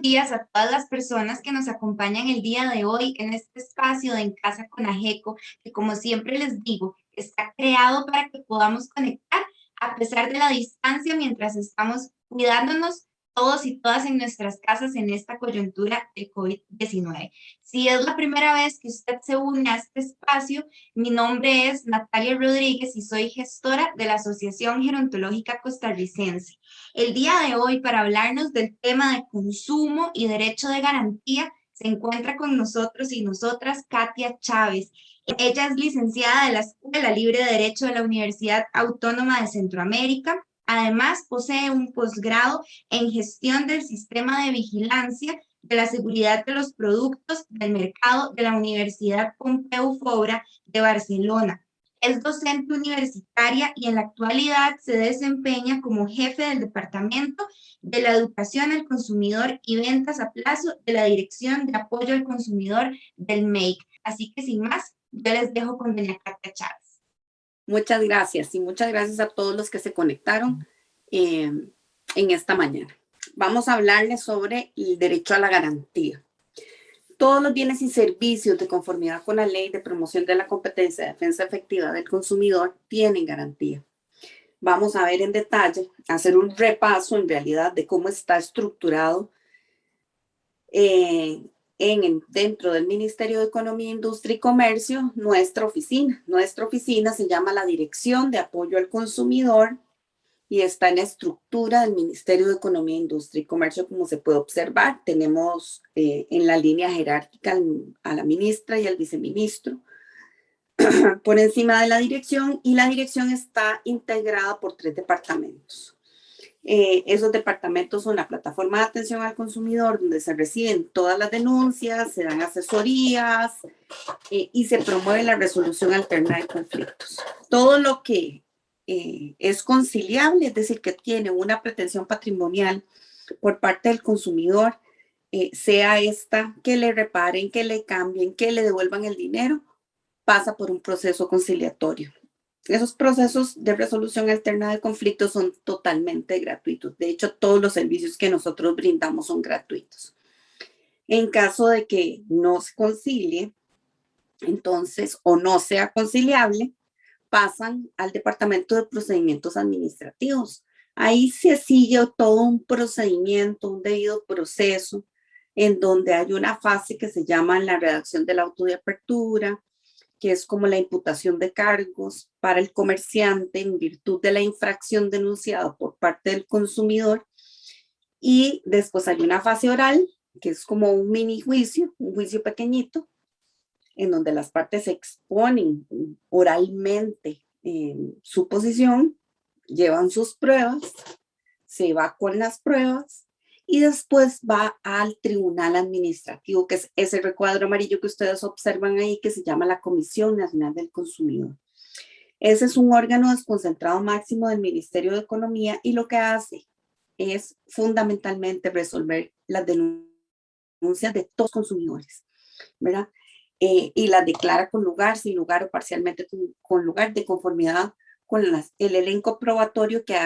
días a todas las personas que nos acompañan el día de hoy en este espacio de En Casa con Ajeco, que como siempre les digo, está creado para que podamos conectar a pesar de la distancia mientras estamos cuidándonos todos y todas en nuestras casas en esta coyuntura del COVID-19. Si es la primera vez que usted se une a este espacio, mi nombre es Natalia Rodríguez y soy gestora de la Asociación Gerontológica Costarricense. El día de hoy, para hablarnos del tema de consumo y derecho de garantía, se encuentra con nosotros y nosotras Katia Chávez. Ella es licenciada de la Escuela Libre de Derecho de la Universidad Autónoma de Centroamérica. Además, posee un posgrado en gestión del sistema de vigilancia de la seguridad de los productos del mercado de la Universidad Pompeu Fabra de Barcelona. Es docente universitaria y en la actualidad se desempeña como jefe del Departamento de la Educación al Consumidor y Ventas a Plazo de la Dirección de Apoyo al Consumidor del MEIC. Así que sin más, yo les dejo con doña Katia Chávez. Muchas gracias y muchas gracias a todos los que se conectaron en esta mañana. Vamos a hablarles sobre el derecho a la garantía. Todos los bienes y servicios de conformidad con la Ley de Promoción de la Competencia y Defensa Efectiva del Consumidor tienen garantía. Vamos a ver en detalle, hacer un repaso en realidad de cómo está estructurado dentro del Ministerio de Economía, Industria y Comercio nuestra oficina. Nuestra oficina se llama la Dirección de Apoyo al Consumidor y está en la estructura del Ministerio de Economía, Industria y Comercio, como se puede observar. Tenemos en la línea jerárquica a la ministra y al viceministro por encima de la dirección, y la dirección está integrada por 3 departamentos. Esos departamentos son la plataforma de atención al consumidor, donde se reciben todas las denuncias, se dan asesorías y se promueve la resolución alterna de conflictos. Todo lo que es conciliable, es decir, que tiene una pretensión patrimonial por parte del consumidor, sea esta que le reparen, que le cambien, que le devuelvan el dinero, pasa por un proceso conciliatorio. Esos procesos de resolución alterna de conflictos son totalmente gratuitos. De hecho, todos los servicios que nosotros brindamos son gratuitos. En caso de que no se concilie, entonces, o no sea conciliable, pasan al Departamento de Procedimientos Administrativos. Ahí se sigue todo un procedimiento, un debido proceso, en donde hay una fase que se llama la redacción del auto de apertura, que es como la imputación de cargos para el comerciante en virtud de la infracción denunciada por parte del consumidor. Y después hay una fase oral, que es como un mini juicio, un juicio pequeñito, en donde las partes exponen oralmente su posición, llevan sus pruebas, se va con las pruebas y después va al tribunal administrativo, que es ese recuadro amarillo que ustedes observan ahí, que se llama la Comisión Nacional del Consumidor. Ese es un órgano desconcentrado máximo del Ministerio de Economía y lo que hace es fundamentalmente resolver las denuncias de todos los consumidores, ¿verdad? Y las declara con lugar, sin lugar o parcialmente con lugar, de conformidad con el elenco probatorio que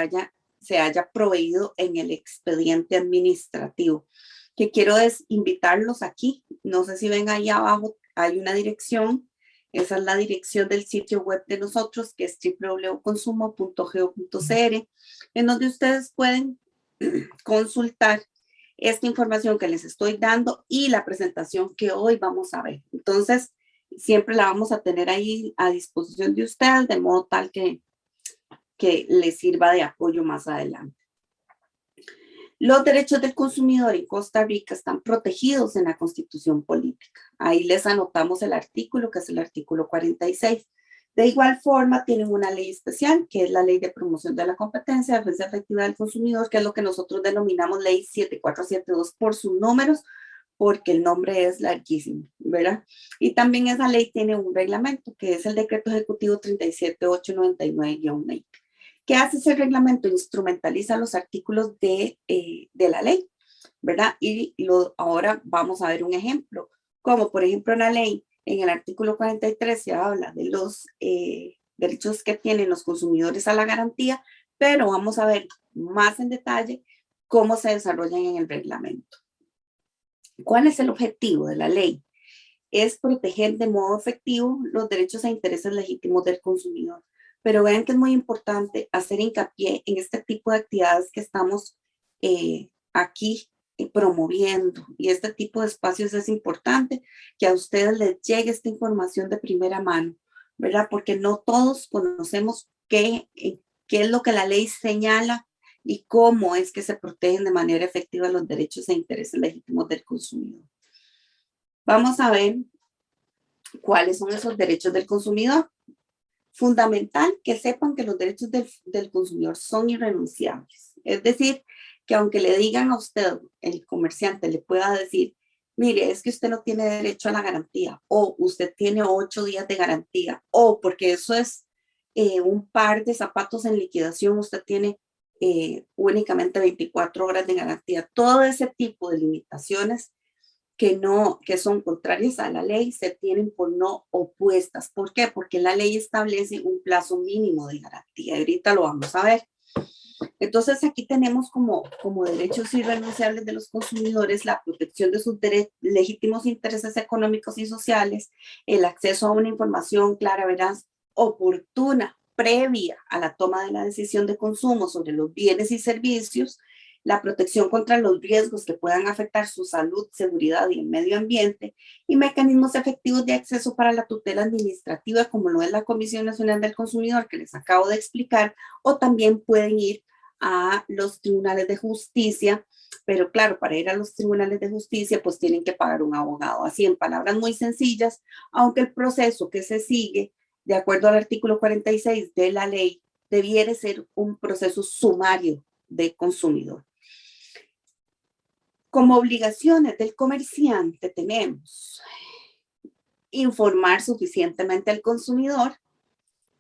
se haya proveído en el expediente administrativo. Que quiero es invitarlos aquí, no sé si ven ahí abajo, hay una dirección, esa es la dirección del sitio web de nosotros, que es www.consumo.go.cr, en donde ustedes pueden consultar esta información que les estoy dando y la presentación que hoy vamos a ver. Entonces, siempre la vamos a tener ahí a disposición de ustedes, de modo tal que les sirva de apoyo más adelante. Los derechos del consumidor en Costa Rica están protegidos en la Constitución Política. Ahí les anotamos el artículo, que es el artículo 46. De igual forma, tienen una ley especial, que es la Ley de Promoción de la Competencia y Defensa Efectiva del Consumidor, que es lo que nosotros denominamos Ley 7472 por sus números, porque el nombre es larguísimo, ¿verdad? Y también esa ley tiene un reglamento, que es el Decreto Ejecutivo 37899-20. ¿Qué hace ese reglamento? Instrumentaliza los artículos de la ley, ¿verdad? Y ahora vamos a ver un ejemplo, como por ejemplo en la ley, en el artículo 43 se habla de los derechos que tienen los consumidores a la garantía, pero vamos a ver más en detalle cómo se desarrollan en el reglamento. ¿Cuál es el objetivo de la ley? Es proteger de modo efectivo los derechos e intereses legítimos del consumidor. Pero vean que es muy importante hacer hincapié en este tipo de actividades que estamos aquí promoviendo. Y este tipo de espacios es importante que a ustedes les llegue esta información de primera mano, ¿verdad? Porque no todos conocemos qué es lo que la ley señala y cómo es que se protegen de manera efectiva los derechos e intereses legítimos del consumidor. Vamos a ver cuáles son esos derechos del consumidor. Fundamental que sepan que los derechos del consumidor son irrenunciables. Es decir, que aunque le digan a usted, el comerciante le pueda decir, mire, es que usted no tiene derecho a la garantía, o usted tiene 8 días de garantía, o porque eso es un par de zapatos en liquidación, usted tiene únicamente 24 horas de garantía. Todo ese tipo de limitaciones que son contrarias a la ley se tienen por no opuestas. ¿Por qué? Porque la ley establece un plazo mínimo de garantía. Ahorita lo vamos a ver. Entonces aquí tenemos como derechos irrenunciables de los consumidores la protección de sus legítimos intereses económicos y sociales, el acceso a una información clara, veraz, oportuna, previa a la toma de la decisión de consumo sobre los bienes y servicios, la protección contra los riesgos que puedan afectar su salud, seguridad y el medio ambiente, y mecanismos efectivos de acceso para la tutela administrativa, como lo es la Comisión Nacional del Consumidor, que les acabo de explicar, o también pueden ir a los tribunales de justicia, pero claro, para ir a los tribunales de justicia, pues tienen que pagar un abogado. Así, en palabras muy sencillas, aunque el proceso que se sigue, de acuerdo al artículo 46 de la ley, debiera ser un proceso sumario de consumidor. Como obligaciones del comerciante tenemos informar suficientemente al consumidor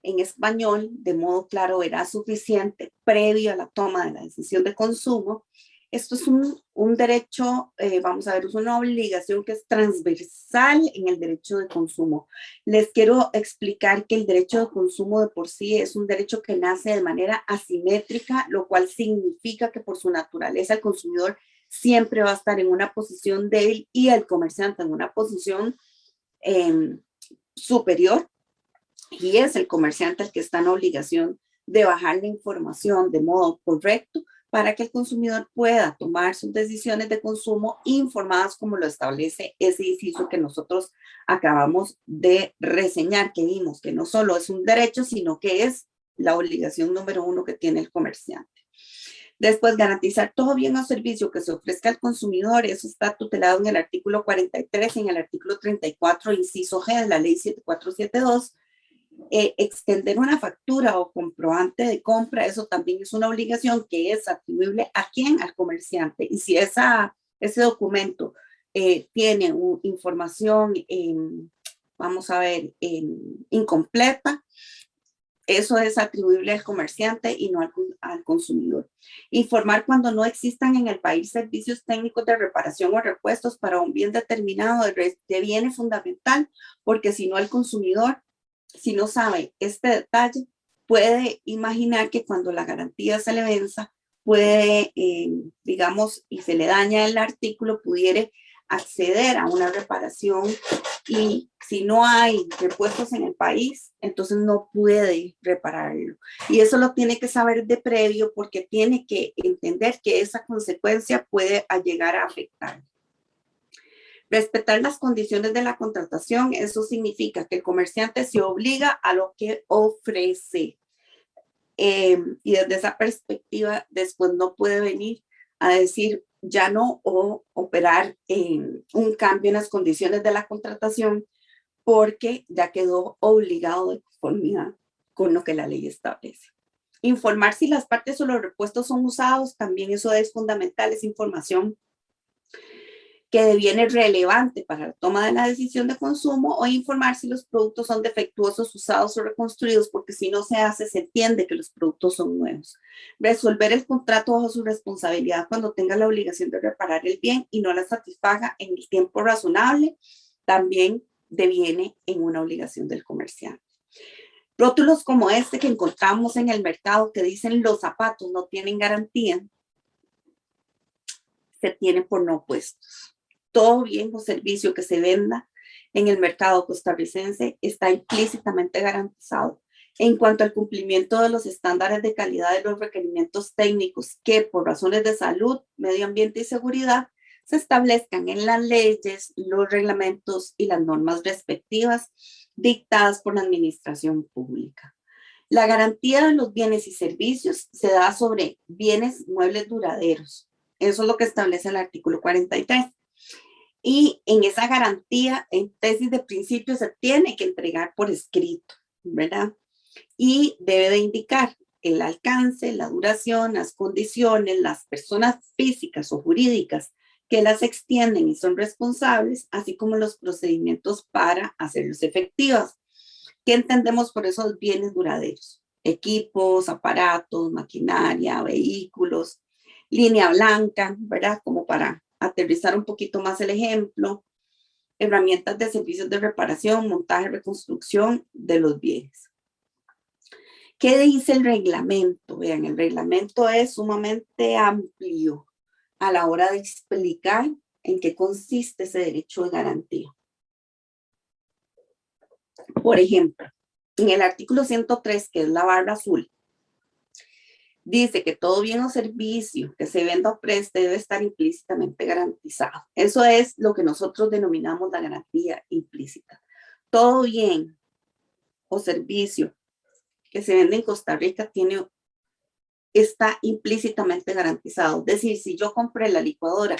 en español, de modo claro, veraz, suficiente, previo a la toma de la decisión de consumo. Esto es un derecho, vamos a ver, es una obligación que es transversal en el derecho de consumo. Les quiero explicar que el derecho de consumo de por sí es un derecho que nace de manera asimétrica, lo cual significa que por su naturaleza el consumidor siempre va a estar en una posición débil y el comerciante en una posición superior, y es el comerciante el que está en obligación de bajar la información de modo correcto para que el consumidor pueda tomar sus decisiones de consumo informadas como lo establece ese inciso que nosotros acabamos de reseñar, que vimos que no solo es un derecho, sino que es la obligación número 1 que tiene el comerciante. Después, garantizar todo bien o servicio que se ofrezca al consumidor, eso está tutelado en el artículo 43 y en el artículo 34, inciso G de la ley 7472. Extender una factura o comprobante de compra, eso también es una obligación que es atribuible a quién, al comerciante. Y si ese documento tiene información, vamos a ver, incompleta, eso es atribuible al comerciante y no al consumidor. Informar cuando no existan en el país servicios técnicos de reparación o repuestos para un bien determinado deviene fundamental, porque si no el consumidor, si no sabe este detalle, puede imaginar que cuando la garantía se le venza, puede, digamos, y se le daña el artículo, pudiera acceder a una reparación, y si no hay repuestos en el país, entonces no puede repararlo. Y eso lo tiene que saber de previo, porque tiene que entender que esa consecuencia puede llegar a afectar. Respetar las condiciones de la contratación, eso significa que el comerciante se obliga a lo que ofrece. Y desde esa perspectiva, después no puede venir a decir ya no, o operar en un cambio en las condiciones de la contratación, porque ya quedó obligado de conformidad con lo que la ley establece. Informar si las partes o los repuestos son usados, también eso es fundamental, es información que deviene relevante para la toma de la decisión de consumo, o informar si los productos son defectuosos, usados o reconstruidos, porque si no se hace, se entiende que los productos son nuevos. Resolver el contrato bajo su responsabilidad cuando tenga la obligación de reparar el bien y no la satisfaga en el tiempo razonable, también deviene en una obligación del comerciante. Rótulos como este que encontramos en el mercado que dicen los zapatos no tienen garantía, se tienen por no puestos. todo bien o servicio que se venda en el mercado costarricense está implícitamente garantizado en cuanto al cumplimiento de los estándares de calidad de los requerimientos técnicos que por razones de salud, medio ambiente y seguridad se establezcan en las leyes, los reglamentos y las normas respectivas dictadas por la administración pública. La garantía de los bienes y servicios se da sobre bienes muebles duraderos. Eso es lo que establece el artículo 43. Y en esa garantía, en tesis de principio, se tiene que entregar por escrito, ¿verdad? Y debe de indicar el alcance, la duración, las condiciones, las personas físicas o jurídicas que las extienden y son responsables, así como los procedimientos para hacerlos efectivas. ¿Qué entendemos por esos bienes duraderos? Equipos, aparatos, maquinaria, vehículos, línea blanca, ¿verdad? Como para aterrizar un poquito más el ejemplo, herramientas de servicios de reparación, montaje, reconstrucción de los bienes. ¿Qué dice el reglamento? Vean, el reglamento es sumamente amplio a la hora de explicar en qué consiste ese derecho de garantía. Por ejemplo, en el artículo 103, que es la barra azul, dice que todo bien o servicio que se venda o preste debe estar implícitamente garantizado. Eso es lo que nosotros denominamos la garantía implícita. Todo bien o servicio que se vende en Costa Rica está implícitamente garantizado. Es decir, si yo compré la licuadora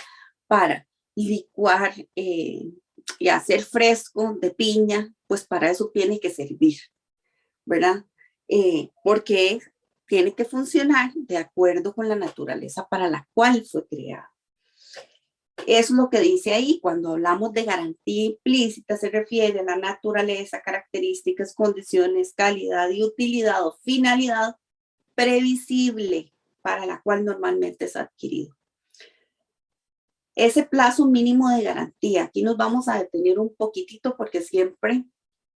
para licuar y hacer fresco de piña, pues para eso tiene que servir, ¿verdad? Porque tiene que funcionar de acuerdo con la naturaleza para la cual fue creada. Es lo que dice ahí, cuando hablamos de garantía implícita, se refiere a la naturaleza, características, condiciones, calidad y utilidad o finalidad previsible para la cual normalmente es adquirido. Ese plazo mínimo de garantía, aquí nos vamos a detener un poquitito porque siempre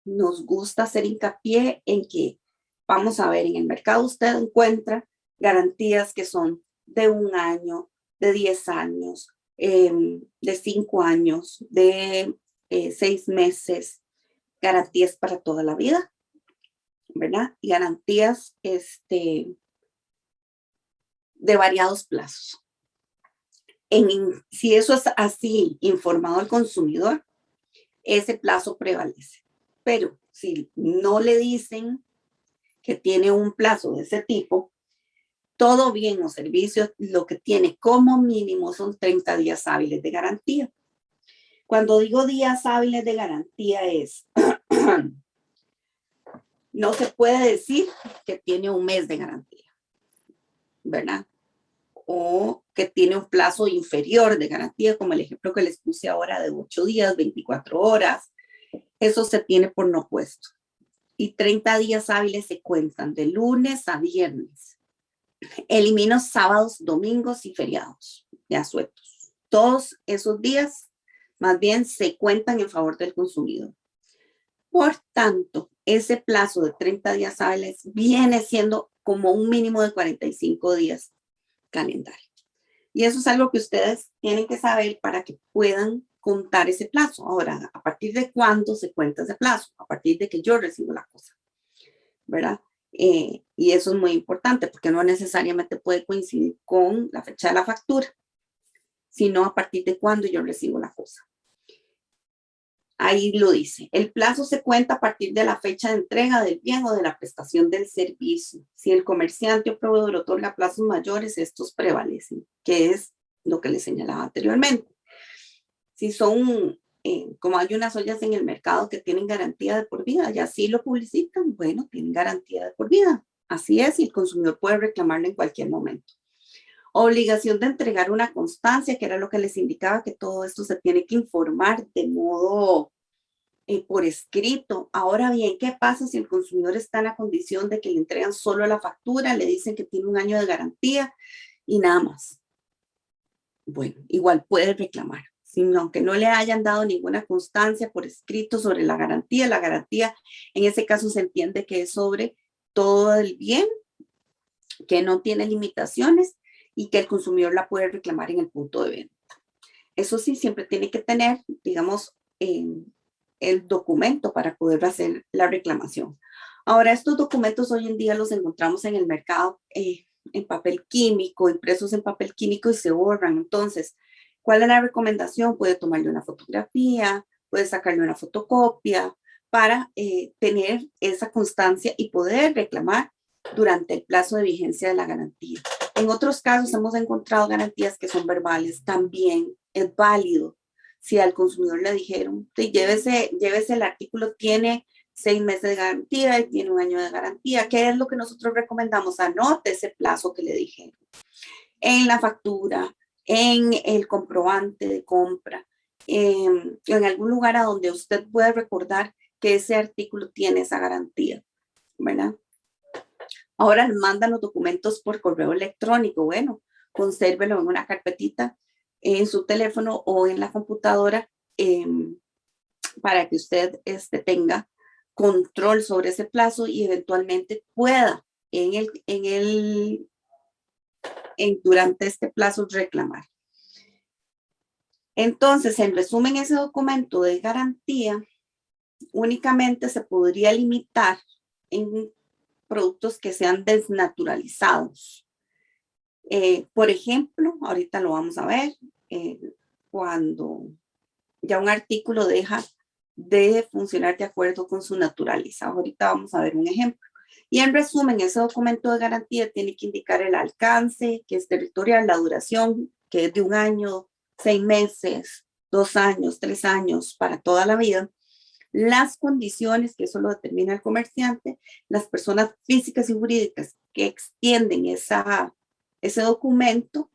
nos gusta hacer hincapié en que, vamos a ver, en el mercado usted encuentra garantías que son de 1 año, de 10 años, de 5 años, de 6 meses, garantías para toda la vida, ¿verdad? Y garantías de variados plazos. Si eso es así informado al consumidor, ese plazo prevalece. Pero si no le dicen que tiene un plazo de ese tipo, todo bien o servicio lo que tiene como mínimo son 30 días hábiles de garantía. Cuando digo días hábiles de garantía es, no se puede decir que tiene 1 mes de garantía, ¿verdad? O que tiene un plazo inferior de garantía, como el ejemplo que les puse ahora de 8 días, 24 horas. Eso se tiene por no puesto. Y 30 días hábiles se cuentan de lunes a viernes. Elimino sábados, domingos y feriados de asuetos. Todos esos días más bien se cuentan en favor del consumidor. Por tanto, ese plazo de 30 días hábiles viene siendo como un mínimo de 45 días calendario. Y eso es algo que ustedes tienen que saber para que puedan contar ese plazo. Ahora, ¿a partir de cuándo se cuenta ese plazo? A partir de que yo recibo la cosa, ¿verdad? Y eso es muy importante porque no necesariamente puede coincidir con la fecha de la factura, sino a partir de cuándo yo recibo la cosa. Ahí lo dice. El plazo se cuenta a partir de la fecha de entrega del bien o de la prestación del servicio. Si el comerciante o proveedor otorga plazos mayores, estos prevalecen, que es lo que les señalaba anteriormente. Si son, como hay unas ollas en el mercado que tienen garantía de por vida y así lo publicitan, bueno, tienen garantía de por vida. Así es, y el consumidor puede reclamarlo en cualquier momento. Obligación de entregar una constancia, que era lo que les indicaba, que todo esto se tiene que informar de modo por escrito. Ahora bien, ¿qué pasa si el consumidor está en la condición de que le entregan solo la factura, le dicen que tiene 1 año de garantía y nada más? Bueno, igual puede reclamar, sino aunque no le hayan dado ninguna constancia por escrito sobre la garantía en ese caso se entiende que es sobre todo el bien, que no tiene limitaciones y que el consumidor la puede reclamar en el punto de venta. Eso sí, siempre tiene que tener, digamos, el documento para poder hacer la reclamación. Ahora, estos documentos hoy en día los encontramos en el mercado en papel químico, impresos en papel químico y se borran. Entonces, ¿cuál es la recomendación? Puede tomarle una fotografía, puede sacarle una fotocopia para tener esa constancia y poder reclamar durante el plazo de vigencia de la garantía. En otros casos hemos encontrado garantías que son verbales, también es válido. Si al consumidor le dijeron, llévese el artículo, tiene 6 meses de garantía y tiene 1 año de garantía. ¿Qué es lo que nosotros recomendamos? Anote ese plazo que le dijeron en la factura, en el comprobante de compra, en algún lugar a donde usted pueda recordar que ese artículo tiene esa garantía, ¿verdad? Ahora mandan los documentos por correo electrónico. Bueno, consérvelo en una carpetita en su teléfono o en la computadora para que usted tenga control sobre ese plazo y eventualmente pueda durante este plazo reclamar. Entonces, en resumen, ese documento de garantía únicamente se podría limitar en productos que sean desnaturalizados. Por ejemplo, ahorita lo vamos a ver, cuando ya un artículo deja de funcionar de acuerdo con su naturaleza. Ahorita vamos a ver un ejemplo. Y en resumen, ese documento de garantía tiene que indicar el alcance, que es territorial, la duración, que es de 1 año, 6 meses, 2 años, 3 años, para toda la vida, las condiciones, que eso lo determina el comerciante, las personas físicas y jurídicas que extienden ese documento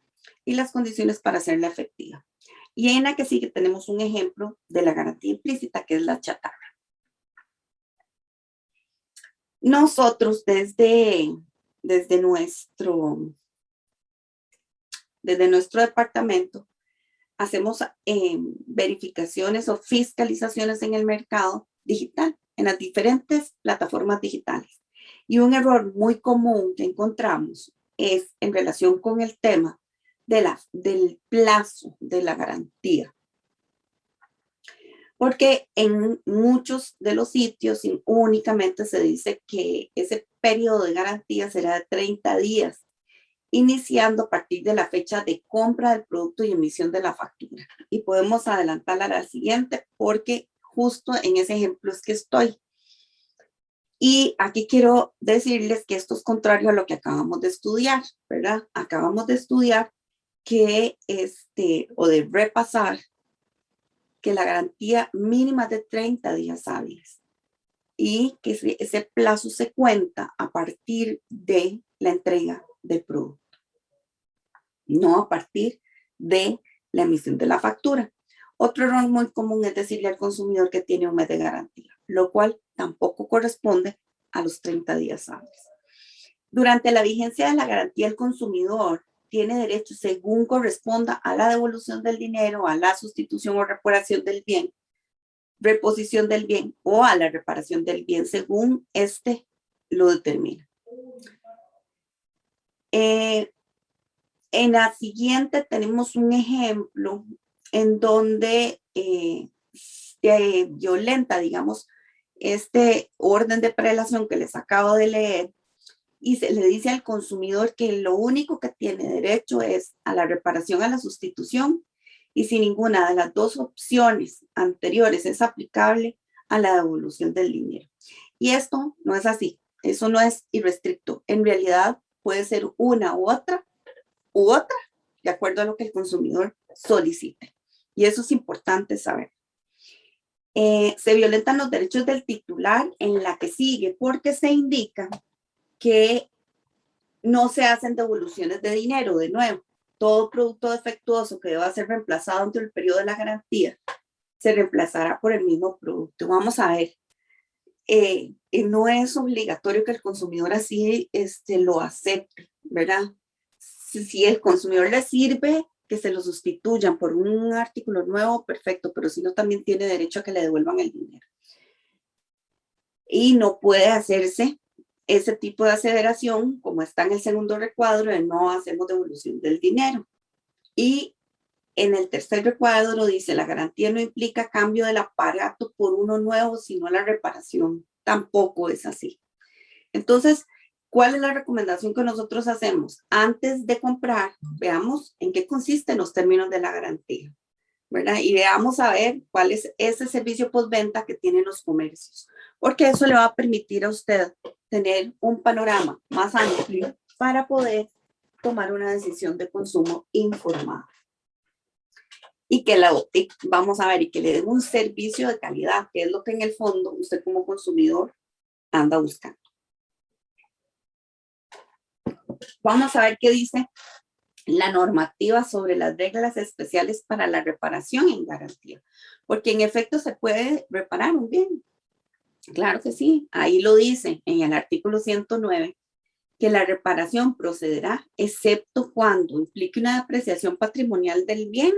y las condiciones para hacerla efectiva. Y en la que sigue tenemos un ejemplo de la garantía implícita, que es la chatarra. Nosotros desde nuestro departamento hacemos verificaciones o fiscalizaciones en el mercado digital, en las diferentes plataformas digitales. Y un error muy común que encontramos es en relación con el tema del plazo de la garantía. Porque en muchos de los sitios únicamente se dice que ese periodo de garantía será de 30 días, iniciando a partir de la fecha de compra del producto y emisión de la factura. Y podemos adelantarla a la siguiente porque justo en ese ejemplo es que estoy. Y aquí quiero decirles que esto es contrario a lo que acabamos de estudiar, ¿verdad? Acabamos de estudiar que o de repasar que la garantía mínima es de 30 días hábiles y que ese plazo se cuenta a partir de la entrega del producto, no a partir de la emisión de la factura. Otro error muy común es decirle al consumidor que tiene 1 mes de garantía, lo cual tampoco corresponde a los 30 días hábiles. Durante la vigencia de la garantía, el consumidor tiene derecho, según corresponda, a la devolución del dinero, a la sustitución o reparación del bien, reposición del bien o a la reparación del bien, según lo determina. En la siguiente tenemos un ejemplo en donde violenta, digamos, este orden de prelación que les acabo de leer, y se le dice al consumidor que lo único que tiene derecho es a la reparación, a la sustitución, y si ninguna de las dos opciones anteriores es aplicable, a la devolución del dinero. Y esto no es así, eso no es irrestricto. En realidad puede ser una u otra, de acuerdo a lo que el consumidor solicite. Y eso es importante saber. Se violentan los derechos del titular en la que sigue, porque se indica que no se hacen devoluciones de dinero. De nuevo, todo producto defectuoso que deba ser reemplazado dentro del periodo de la garantía se reemplazará por el mismo producto. Vamos a ver, no es obligatorio que el consumidor así lo acepte, ¿verdad? Si el consumidor le sirve que se lo sustituyan por un artículo nuevo, perfecto, pero si no, también tiene derecho a que le devuelvan el dinero. Y no puede hacerse ese tipo de aseveración, como está en el segundo recuadro, de no hacemos devolución del dinero. Y En el tercer recuadro dice, la garantía no implica cambio del aparato por uno nuevo, sino la reparación. Tampoco es así. Entonces, ¿cuál es la recomendación que nosotros hacemos? Antes de comprar, veamos en qué consisten los términos de la garantía, ¿verdad? Y veamos a ver cuál es ese servicio postventa que tienen los comercios, porque eso le va a permitir a usted tener un panorama más amplio para poder tomar una decisión de consumo informada. Y que vamos a ver, y que le den un servicio de calidad, que es lo que en el fondo usted como consumidor anda buscando. Vamos a ver qué dice la normativa sobre las reglas especiales para la reparación en garantía, porque en efecto se puede reparar un bien. Claro que sí, ahí lo dice en el artículo 109, que la reparación procederá excepto cuando implique una depreciación patrimonial del bien,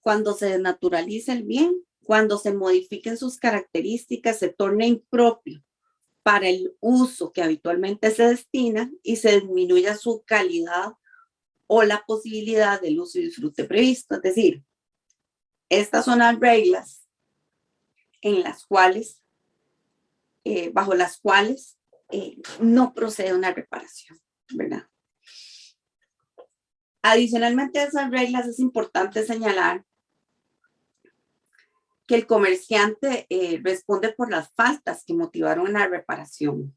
cuando se desnaturalice el bien, cuando se modifiquen sus características, se torne impropio para el uso que habitualmente se destina y se disminuya su calidad o la posibilidad del uso y disfrute previsto. Es decir, estas son las reglas en las cuales, bajo las cuales no procede una reparación, ¿verdad? Adicionalmente a esas reglas es importante señalar que el comerciante responde por las faltas que motivaron la reparación,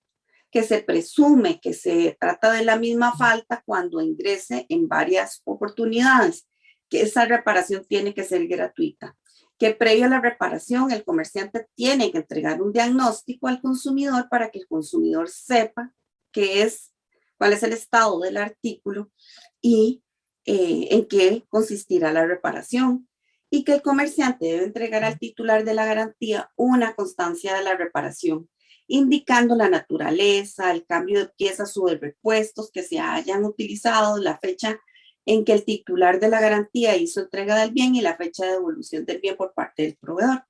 que se presume que se trata de la misma falta cuando ingrese en varias oportunidades, que esa reparación tiene que ser gratuita, que previo a la reparación el comerciante tiene que entregar un diagnóstico al consumidor para que el consumidor sepa cuál es el estado del artículo y en qué consistirá la reparación, y que el comerciante debe entregar al titular de la garantía una constancia de la reparación, indicando la naturaleza, el cambio de piezas o de repuestos que se hayan utilizado, la fecha en que el titular de la garantía hizo entrega del bien y la fecha de devolución del bien por parte del proveedor.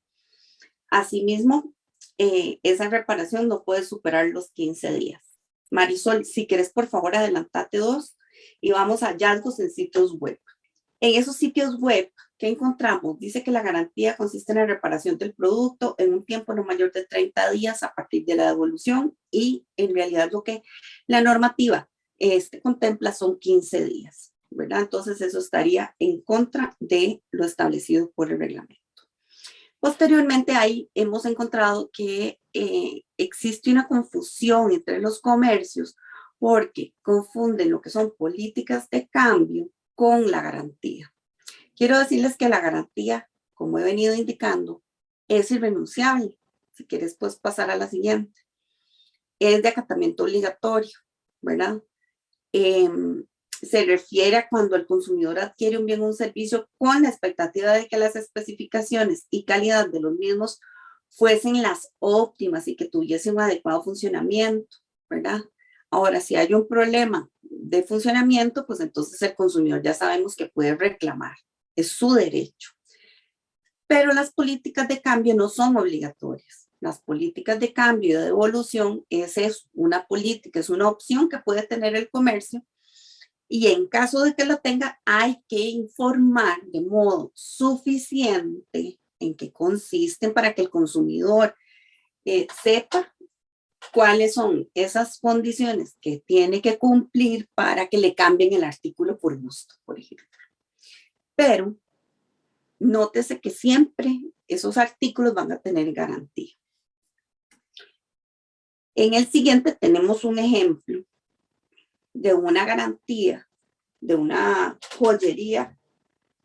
Asimismo, esa reparación no puede superar los 15 días. Marisol, si quieres, por favor, adelantate 2 y vamos a hallazgos en sitios web. En esos sitios web que encontramos, dice que la garantía consiste en la reparación del producto en un tiempo no mayor de 30 días a partir de la devolución, y en realidad lo que la normativa contempla son 15 días, ¿verdad? Entonces eso estaría en contra de lo establecido por el reglamento. Posteriormente ahí hemos encontrado que existe una confusión entre los comercios porque confunden lo que son políticas de cambio con la garantía. Quiero decirles que la garantía, como he venido indicando, es irrenunciable. Si quieres, puedes pasar a la siguiente. Es de acatamiento obligatorio, ¿verdad? Se refiere a cuando el consumidor adquiere un bien o un servicio con la expectativa de que las especificaciones y calidad de los mismos fuesen las óptimas y que tuviesen un adecuado funcionamiento, ¿verdad? Ahora, si hay un problema de funcionamiento, pues entonces el consumidor ya sabemos que puede reclamar, es su derecho. Pero las políticas de cambio no son obligatorias. Las políticas de cambio y de devolución es una política, es una opción que puede tener el comercio, y en caso de que la tenga, hay que informar de modo suficiente en qué consisten para que el consumidor sepa cuáles son esas condiciones que tiene que cumplir para que le cambien el artículo por gusto, por ejemplo. Pero nótese que siempre esos artículos van a tener garantía. En el siguiente tenemos un ejemplo de una garantía de una joyería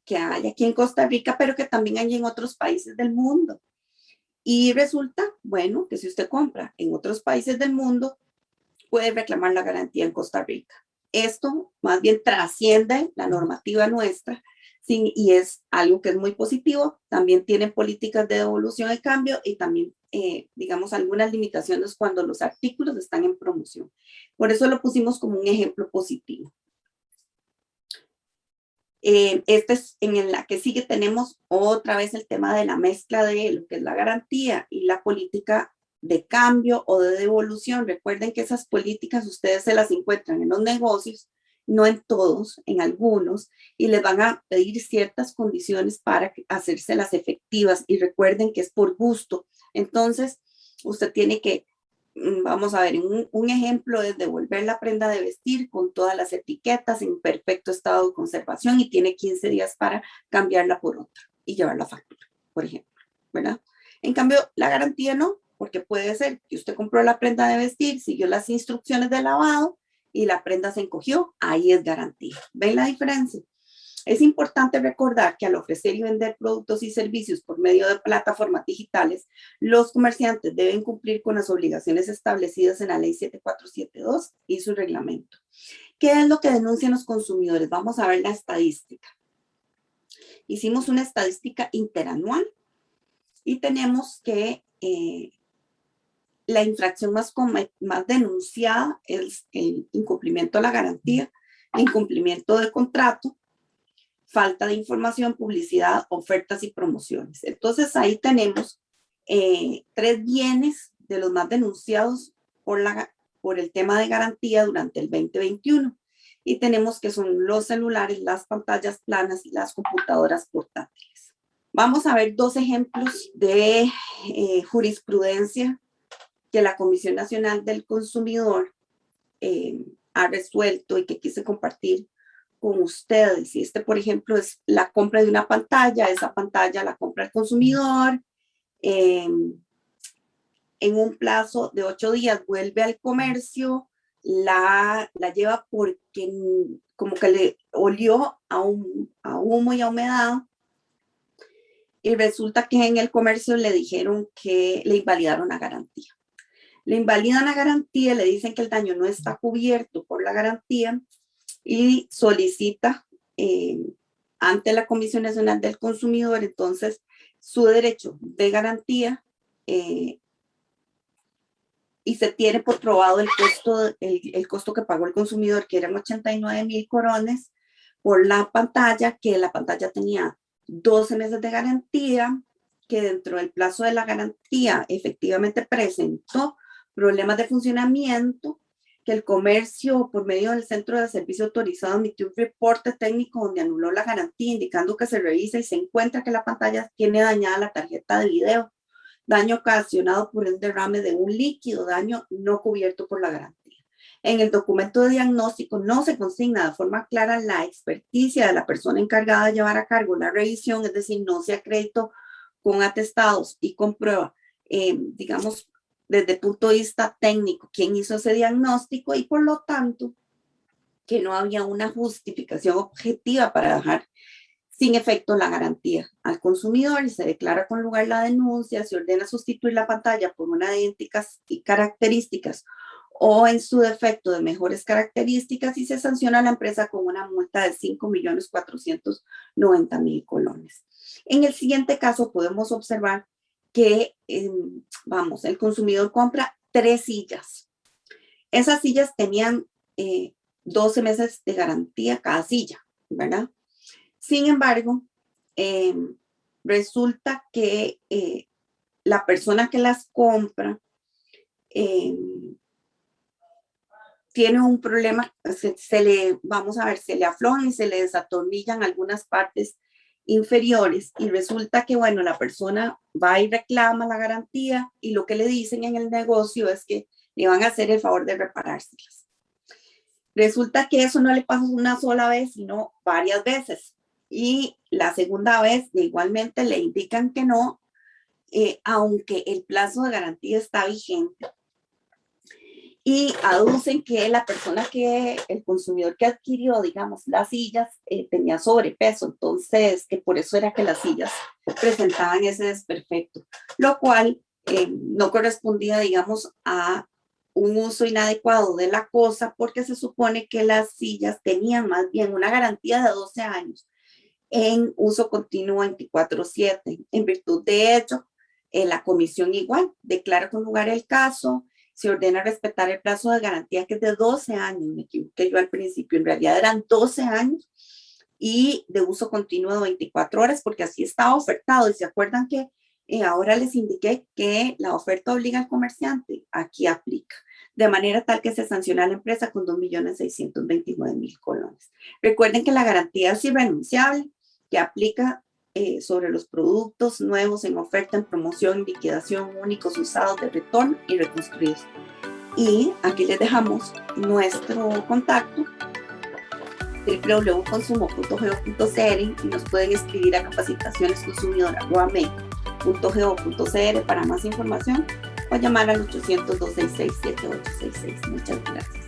que hay aquí en Costa Rica, pero que también hay en otros países del mundo. Y resulta, bueno, que si usted compra en otros países del mundo, puede reclamar la garantía en Costa Rica. Esto más bien trasciende la normativa nuestra, y es algo que es muy positivo. También tienen políticas de devolución y cambio, y también, digamos, algunas limitaciones cuando los artículos están en promoción. Por eso lo pusimos como un ejemplo positivo. En la que sigue tenemos otra vez el tema de la mezcla de lo que es la garantía y la política de cambio o de devolución. Recuerden que esas políticas ustedes se las encuentran en los negocios no en todos, en algunos, y les van a pedir ciertas condiciones para hacérselas efectivas. Y recuerden que es por gusto. Entonces, usted tiene que, vamos a ver, un ejemplo es devolver la prenda de vestir con todas las etiquetas en perfecto estado de conservación y tiene 15 días para cambiarla por otra y llevar la factura, por ejemplo, ¿verdad? En cambio, la garantía no, porque puede ser que usted compró la prenda de vestir, siguió las instrucciones de lavado y la prenda se encogió, ahí es garantía. ¿Ven la diferencia? Es importante recordar que al ofrecer y vender productos y servicios por medio de plataformas digitales, los comerciantes deben cumplir con las obligaciones establecidas en la Ley 7472 y su reglamento. ¿Qué es lo que denuncian los consumidores? Vamos a ver la estadística. Hicimos una estadística interanual y tenemos que la infracción más denunciada es el incumplimiento de la garantía, incumplimiento del contrato, falta de información, publicidad, ofertas y promociones. Entonces ahí tenemos 3 bienes de los más denunciados por el tema de garantía durante el 2021. Y tenemos que son los celulares, las pantallas planas y las computadoras portátiles. Vamos a ver 2 ejemplos de jurisprudencia que la Comisión Nacional del Consumidor ha resuelto y que quise compartir con ustedes. Y por ejemplo, es la compra de una pantalla. Esa pantalla la compra el consumidor. En un plazo de 8 días vuelve al comercio, la lleva porque como que le olió a humo y a humedad. Y resulta que en el comercio le dijeron que le invalidaron la garantía. Le invalidan la garantía, le dicen que el daño no está cubierto por la garantía y solicita ante la Comisión Nacional del Consumidor entonces su derecho de garantía y se tiene por probado el costo que pagó el consumidor, que eran 89,000 colones por la pantalla, que la pantalla tenía 12 meses de garantía, que dentro del plazo de la garantía efectivamente presentó problemas de funcionamiento, que el comercio por medio del centro de servicio autorizado emitió un reporte técnico donde anuló la garantía, indicando que se revisa y se encuentra que la pantalla tiene dañada la tarjeta de video, daño ocasionado por el derrame de un líquido, daño no cubierto por la garantía. En el documento de diagnóstico no se consigna de forma clara la experticia de la persona encargada de llevar a cargo la revisión, es decir, no se acreditó con atestados y con prueba, digamos, desde el punto de vista técnico, quién hizo ese diagnóstico y por lo tanto que no había una justificación objetiva para dejar sin efecto la garantía al consumidor y se declara con lugar la denuncia, se ordena sustituir la pantalla por una de idénticas características o en su defecto de mejores características y se sanciona a la empresa con una multa de 5.490.000 colones. En el siguiente caso podemos observar que, el consumidor compra 3 sillas. Esas sillas tenían 12 meses de garantía cada silla, ¿verdad? Sin embargo, resulta que la persona que las compra tiene un problema, se le aflojan y se le desatornillan algunas partes inferiores y resulta que, bueno, la persona va y reclama la garantía y lo que le dicen en el negocio es que le van a hacer el favor de reparárselas. Resulta que eso no le pasa una sola vez, sino varias veces. Y la segunda vez igualmente le indican que no, aunque el plazo de garantía está vigente. Y aducen que el consumidor que adquirió, digamos, las sillas tenía sobrepeso, entonces que por eso era que las sillas presentaban ese desperfecto, lo cual no correspondía, digamos, a un uso inadecuado de la cosa, porque se supone que las sillas tenían más bien una garantía de 12 años en uso continuo 24/7. En virtud de ello, la comisión igual declara con lugar el caso, se ordena respetar el plazo de garantía que es de 12 años, me equivoqué yo al principio, en realidad eran 12 años y de uso continuo de 24 horas porque así estaba ofertado y se acuerdan que ahora les indiqué que la oferta obliga al comerciante, aquí aplica. de manera tal que se sanciona a la empresa con 2.629.000 colones. Recuerden que la garantía es irrenunciable, que aplica sobre los productos nuevos en oferta, en promoción, liquidación, únicos, usados, de retorno y reconstruidos. Y aquí les dejamos nuestro contacto, www.consumo.go.cr, y nos pueden escribir a capacitacionesconsumidor@me.go.cr para más información o llamar al 800-266-7866. Muchas gracias.